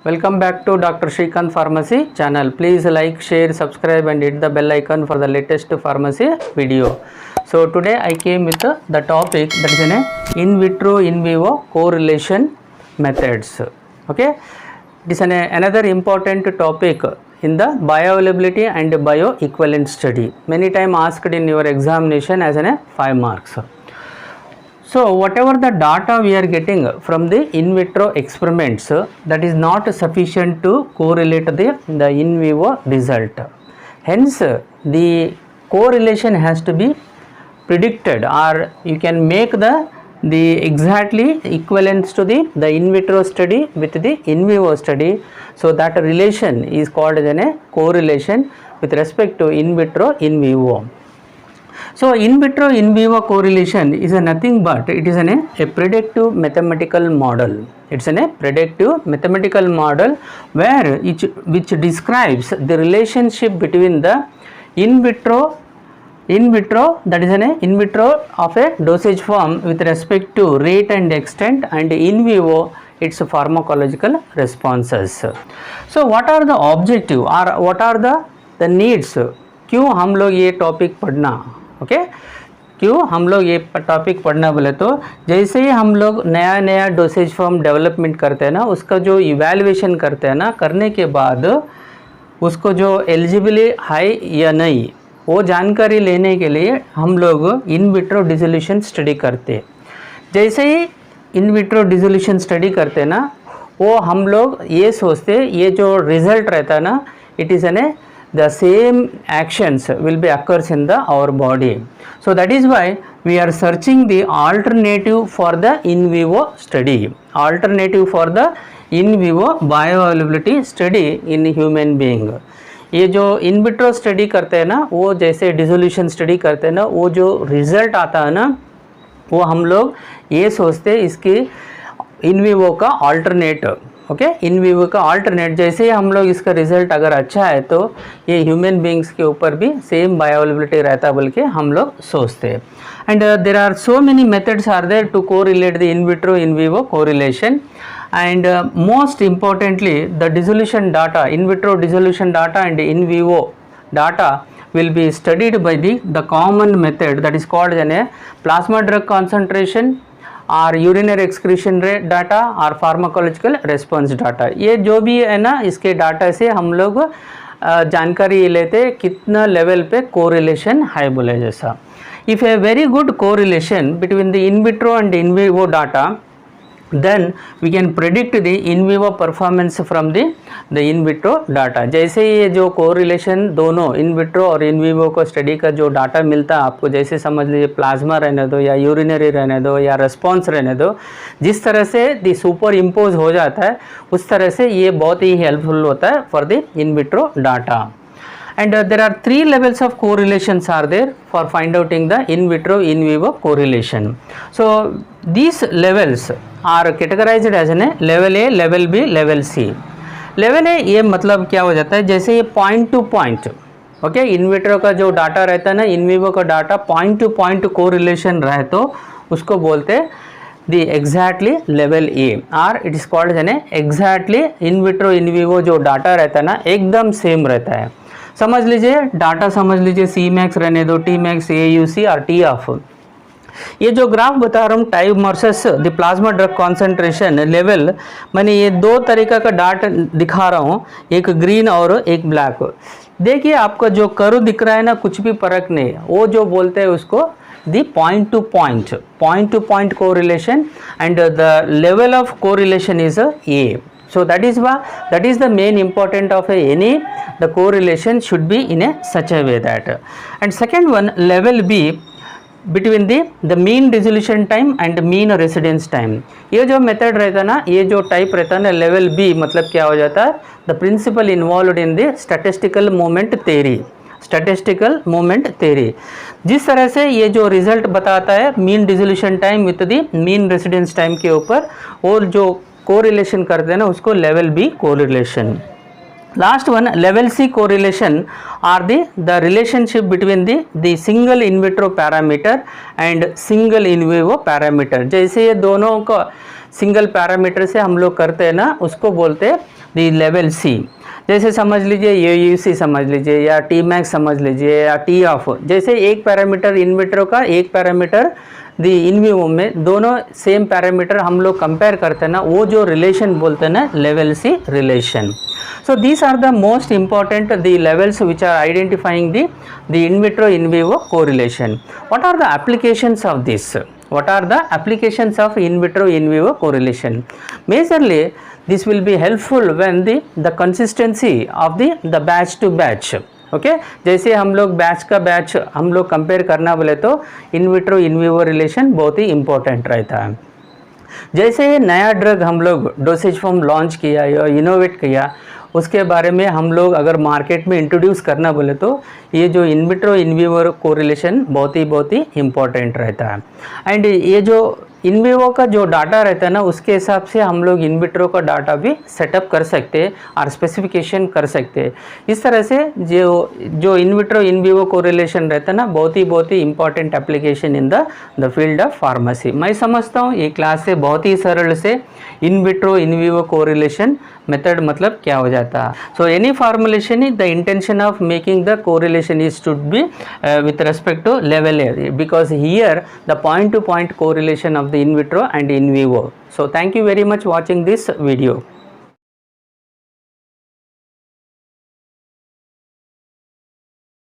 Welcome back to Dr. Shrikant Pharmacy channel. Please like, share, subscribe and hit the bell icon for the latest pharmacy video. So today I came with the topic that is in vitro in vivo correlation methods. Okay, it is another important topic in the bioavailability and bioequivalent study. Many times asked in your examination as 5 marks. So whatever the data we are getting from the in vitro experiments, that is not sufficient to correlate the in vivo result. Hence the correlation has to be predicted, or you can make the exactly equivalence to the in vitro study with the in vivo study. So that relation is called as a correlation with respect to in vitro in vivo. So in vitro in vivo correlation is nothing but it is a predictive mathematical model. It's a predictive mathematical model where which describes the relationship between the in vitro that is an in vitro of a dosage form with respect to rate and extent, and in vivo its pharmacological responses. So what are the objective or what are the needs? क्यों हम लोग ये topic पढ़ना? Okay क्यों हम लोग ये topic पढ़ना बोले तो जैसे ही हम लोग नया डोसेज फॉर्म डेवलपमेंट करते हैं ना, उसका जो इवैल्यूएशन करते हैं ना, करने के बाद उसको जो एलिजिबिलिटी है या नहीं वो जानकारी लेने के लिए हम लोग इन विट्रो डिसोल्यूशन स्टडी करते. जैसे ही इन विट्रो डिसोल्यूशन स्टडी करते ना, वो हम लोग ये सोचते ये जो रिजल्ट रहता है ना, it is the same actions will be occurs in our body. So that is why we are searching the alternative for the in vivo study, alternative for the in vivo bioavailability study in human being. ये जो in vitro study करते हैं ना, वो जैसे dissolution study करते हैं ना, वो जो रिजल्ट आता है ना, वो हम लोग ये सोचते इसकी इन विवो का अल्टरनेट. ओके, इन विवो का अल्टरनेट जैसे ही हम लोग इसका रिजल्ट अगर अच्छा है तो ये ह्यूमन बींग्स के ऊपर भी सेम बायोअवेलेबिलिटी रहता बोल के हम लोग सोचते हैं. And there are so many methods are there to correlate the in vitro in vivo correlation. And most importantly the dissolution data, in vitro dissolution data and in vivo data will be studied by the common method that is called as a plasma drug concentration और urinary excretion rate data और pharmacological response data. ये जो भी है ना, इसके data से हम लोग जानकारी लेते कितना लेवल पे कोरिलेशन है बोले जैसा. If a very good correlation between the in vitro and in vivo data, then we can predict the in vivo performance from the in vitro data. जैसे ये जो कोरिलेशन दोनों इन विट्रो और in vivo को study का जो data मिलता है आपको, जैसे समझ लीजिए प्लाज्मा रहने दो या यूरिनरी रहने दो या रेस्पॉन्स रहने दो, जिस तरह से दी सुपर इम्पोज हो जाता है उस तरह से ये बहुत ही हेल्पफुल होता है for the in vitro data. And there are 3 levels of correlations are there for find outing the in vitro in vivo correlation. So these levels are categorized as level A, level B, level C. Level A ये मतलब क्या हो जाता है, जैसे ये point two point, okay, in vitro का जो डाटा रहता है ना, इन विवो का data point two point correlation रहे तो उसको बोलते हैं दी एग्जैक्टली लेवल ए, और it is called an exactly in vitro in Vivo जो डाटा रहता है ना एकदम सेम रहता है. समझ लीजिए डाटा, समझ लीजिए सी मैक्स रहने दो, T max, A you see और टी ऑफ. ये जो ग्राफ बता रहा हूँ time versus the plasma drug concentration level, मैंने ये 2 तरीका का डाट दिखा रहा हूँ, एक ग्रीन और एक ब्लैक. देखिए आपका जो कर्व दिख रहा है ना, कुछ भी फर्क नहीं है, वो जो बोलते हैं उसको the point two point correlation, and the level of correlation is a. So that is the main important of any the correlation should be in a such a way that. And second one, level B, between the mean resolution time and mean residence time. ये जो method रहता है ना, ये जो type रहता है ना लेवल बी, मतलब क्या हो जाता है, the principle involve in the statistical moment theory. Statistical moment theory जिस तरह से ये जो रिजल्ट बताता है mean dissolution time with the mean residence time के ऊपर, और जो कोरिलेशन करते हैं ना उसको level B correlation. Last one level C correlation are the relationship between the single in vitro parameter and single in vivo parameter. जैसे ये दोनों का सिंगल पैरामीटर से हम लोग करते हैं ना, उसको बोलते हैं दी लेवल सी। जैसे समझ लीजिए AUC समझ लीजिए, या टी मैक्स समझ लीजिए, या टी ऑफ, जैसे एक पैरामीटर इन विट्रो का, एक पैरामीटर दी इन विवो में, दोनों सेम पैरामीटर हम लोग कंपेयर करते हैं ना, वो जो रिलेशन बोलते हैं ना, level C relation. So these are the most important the levels which are identifying the in vitro in vivo correlation. What are the applications of this? What are the applications of in vitro in vivo correlation? Majorly this will be helpful when the consistency of the batch to batch, okay जैसे हम लोग batch का batch हम लोग compare करना बोले तो इन vitro in Vivo relation बहुत ही इम्पोर्टेंट रहता है। जैसे नया ड्रग हम लोग डोसेज फॉर्म लॉन्च किया या इनोवेट किया, उसके बारे में हम लोग अगर मार्केट में इंट्रोड्यूस करना बोले तो ये जो in vitro in vivo correlation बहुत ही इम्पोर्टेंट रहता है। एंड ये जो इन विवो का जो डाटा रहता है ना, उसके हिसाब से हम लोग इन विट्रो का डाटा भी सेटअप कर सकते हैं और स्पेसिफिकेशन कर सकते हैं। इस तरह से जो in vitro in vivo correlation रहता है ना, बहुत ही important application in the field of pharmacy. मैं समझता हूँ ये क्लास से बहुत ही सरल से इन vitro in vivo correlation method मतलब क्या हो जाता है। So any formulation is the intention of making the correlation is should be with respect to level A, because here the point to point correlation of the in vitro and in vivo. So thank you very much watching this video.